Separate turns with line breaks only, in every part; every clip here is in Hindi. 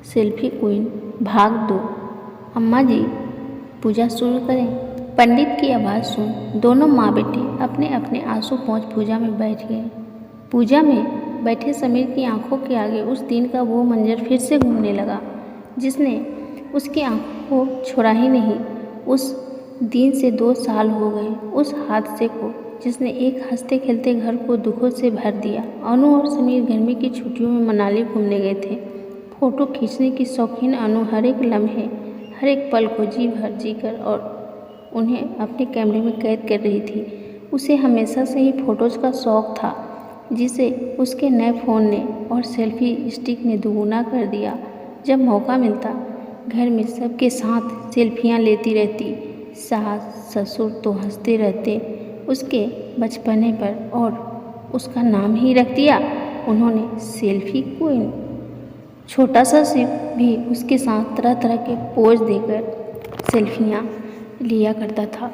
सेल्फी क्वीन भाग 2। अम्मा जी पूजा शुरू करें। पंडित की आवाज़ सुन दोनों माँ बेटे अपने अपने आंसू पोंछ पूजा में बैठ गए। पूजा में बैठे समीर की आंखों के आगे उस दिन का वो मंजर फिर से घूमने लगा जिसने उसकी आंखों को छोड़ा ही नहीं। उस दिन से 2 साल हो गए, उस हादसे को जिसने एक हंसते खेलते घर को दुखों से भर दिया। अनु और समीर गर्मी की छुट्टियों में मनाली घूमने गए थे। फोटो खींचने की शौकीन अनु हर एक लम्हे, हर एक पल को जी भर जीकर और उन्हें अपने कैमरे में कैद कर रही थी। उसे हमेशा से ही फोटोज का शौक़ था, जिसे उसके नए फ़ोन ने और सेल्फी स्टिक ने दुगुना कर दिया। जब मौका मिलता घर में सबके साथ सेल्फियाँ लेती रहती। सास ससुर तो हंसते रहते उसके बचपने पर और उसका नाम ही रख दिया उन्होंने सेल्फी क्वीन। छोटा सा शिव भी उसके साथ तरह तरह के पोज देकर सेल्फियाँ लिया करता था।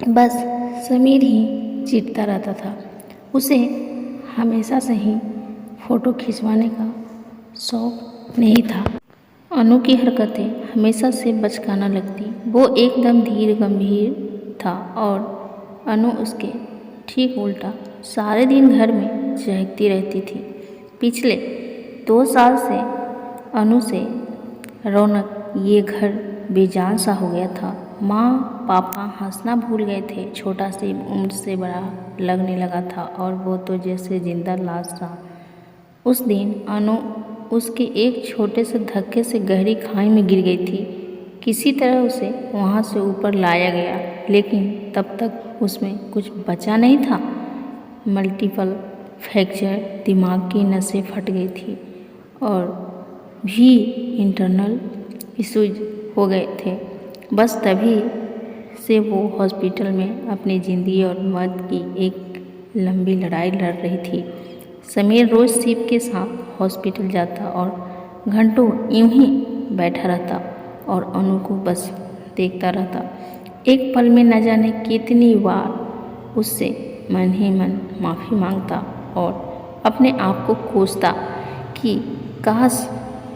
बस समीर ही चिढ़ता रहता था। उसे हमेशा से ही फ़ोटो खिंचवाने का शौक़ नहीं था। अनु की हरकतें हमेशा से बचकाना लगती। वो एकदम धीर गंभीर था और अनु उसके ठीक उल्टा सारे दिन घर में चहकती रहती थी। पिछले 2 साल से अनु से रौनक ये घर बेजान सा हो गया था। माँ पापा हंसना भूल गए थे। छोटा सी उम्र से बड़ा लगने लगा था और वो तो जैसे जिंदा लाश था। उस दिन अनु उसके एक छोटे से धक्के से गहरी खाई में गिर गई थी। किसी तरह उसे वहाँ से ऊपर लाया गया, लेकिन तब तक उसमें कुछ बचा नहीं था। मल्टीपल फ्रैक्चर, दिमाग की नसें फट गई थी और भी इंटरनल इश्यूज हो गए थे। बस तभी से वो हॉस्पिटल में अपनी ज़िंदगी और मौत की एक लंबी लड़ाई लड़ रही थी। समीर रोज़ शिव के साथ हॉस्पिटल जाता और घंटों यूं ही बैठा रहता और अनु को बस देखता रहता। एक पल में न जाने कितनी बार उससे मन ही मन माफ़ी मांगता और अपने आप को कोसता कि काश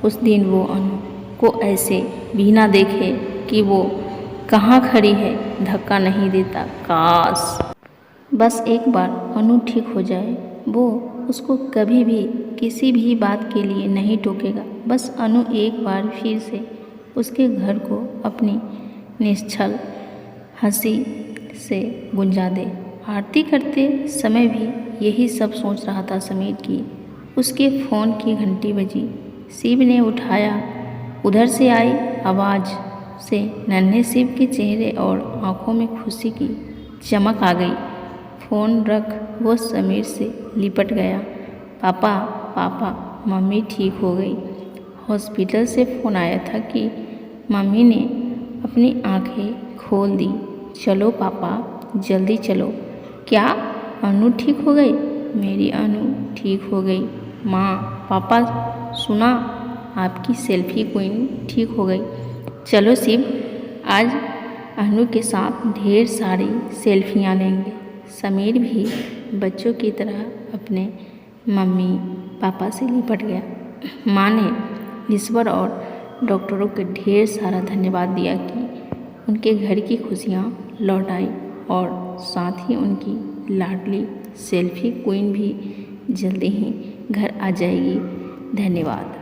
उस दिन वो अनु को ऐसे भी ना देखे कि वो कहाँ खड़ी है, धक्का नहीं देता। काश बस एक बार अनु ठीक हो जाए। वो उसको कभी भी किसी भी बात के लिए नहीं टोकेगा। बस अनु एक बार फिर से उसके घर को अपनी निश्चल हंसी से गुंजा दे। आरती करते समय भी यही सब सोच रहा था समीर की। उसके फ़ोन की घंटी बजी। शिव ने उठाया। उधर से आई आवाज़ से नन्हे शिव के चेहरे और आंखों में खुशी की चमक आ गई। फ़ोन रख वो समीर से लिपट गया। पापा पापा मम्मी ठीक हो गई। हॉस्पिटल से फ़ोन आया था कि मम्मी ने अपनी आंखें खोल दी। चलो पापा जल्दी चलो। क्या अनु ठीक हो गई? मेरी अनु ठीक हो गई। माँ पापा सुना, आपकी सेल्फी क्वीन ठीक हो गई। चलो शिव, आज अनु के साथ ढेर सारी सेल्फियाँ लेंगे। समीर भी बच्चों की तरह अपने मम्मी पापा से लिपट गया। माँ ने ईश्वर और डॉक्टरों के ढेर सारा धन्यवाद दिया कि उनके घर की खुशियाँ लौट आई और साथ ही उनकी लाडली सेल्फी क्वीन भी जल्दी ही घर आ जाएगी। धन्यवाद।